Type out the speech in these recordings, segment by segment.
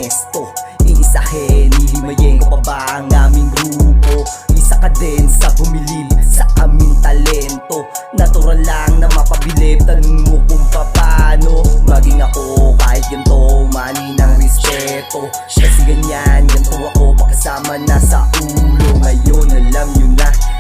honesto. Iisahin, hihimayin ko pa ba ang aming grupo? Isa ka din sa bumilib sa aming talento. Natural lang na mapabilib, tanong mo kung paano maging ako kahit ganito, mani ng respeto. Kasi ganyan, ganito ako pagkasama na sa ulo. Ngayon alam nyo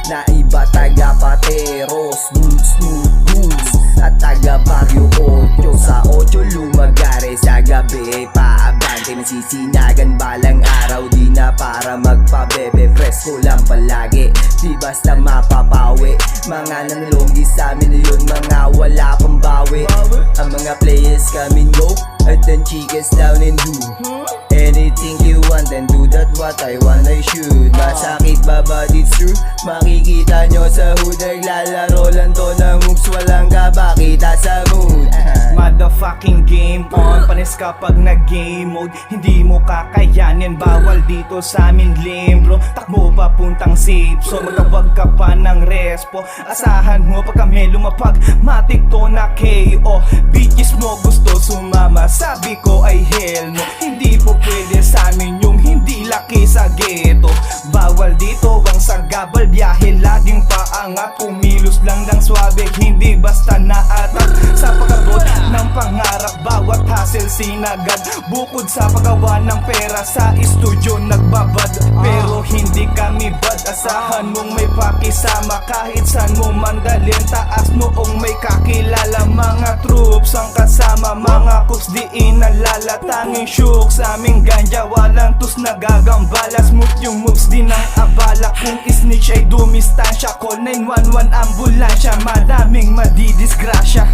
na iba taga Patero, smooth goose at taga Barrio 8. Sa 8 lumagare, sa gabi paabante, nasisinagan balang araw. Di na para magpabebe, presko lang palagi, di basta mapapawi. Mga nanlonggi sa amin yun, mga wala pang bawi. Ang mga players coming go, at then chicas down and do anything you want and do that what I want I should. Masakit ba but it's true, makikita nyo sa hood. Naglalaro lang to ng moves, walang kabakita sa mood. Motherfucking game on, panis kapag nag-game mode. Hindi mo kakayanin, bawal dito sa amin lame bro. Takbo papuntang safe, so magtawag ka pa ng respo. Asahan mo pag kami lumapag, matik to na KO. Bitches mo gusto sumama, sabi ko ay hell no. Hindi po pwede sa amin yung hindi laki sa ghetto. Bawal dito ang sagabal, biyahe laging paangat. Kumilos lang ng swabe, hindi basta naatak. Sa pagkabot ng pangarap, bawat hassle sinagad. Bukod sa paggawa ng pera, sa studio nagbabad. Pero hindi kami bad, asahan mong may pakisama. Kahit saan mo mandalin, taas noong may kakilala. Mga troops ang kasama, mga cooks di inalala. Tanging shook sa aming ganja, walang tus nagagambala. Smooth yung moves, di nang abala. Kung snitch ay dumistansya, call 911 ambulansya. Madaming madidisgrasya.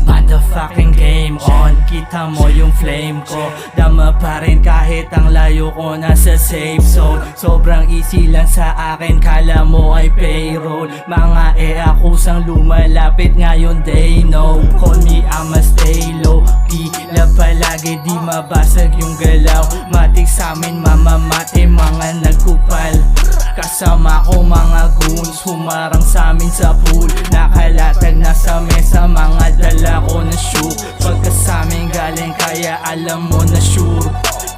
Motherfucking game on, kita mo yung flame ko. Dama pa rin kahit ang layo ko nasa safe zone. Sobrang easy lang sa akin, kala mo ay payroll. Mga akusang lumalapit ngayon they know. Call me I'ma stay low, pila palagi di mabasag yung galaw. Matik sa'min mamamati mga nagkupal. Kasama ko mga goons, humarang sa'min sa pool. Nakalatag na sa mesa, mga dala ko na shoe. Pagka sa'min galing kaya alam mo na sure.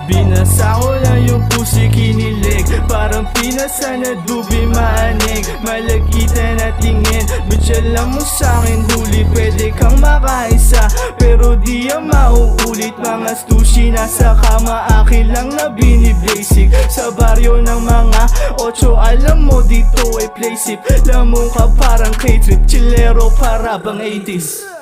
Binasa ko lang yung pusi kinilig, parang pinasa na dubi maanig. Malagita na tingin, bitch alam mo sa'kin huli. Pwede kang makaisa, pero di ang mauulit. Mga sushi nasa kama, akin lang na binibasic. Sa baryo ng mga 8, alam mo dito ay play safe. Lamong ka parang K-trip, chillero para bang 80s.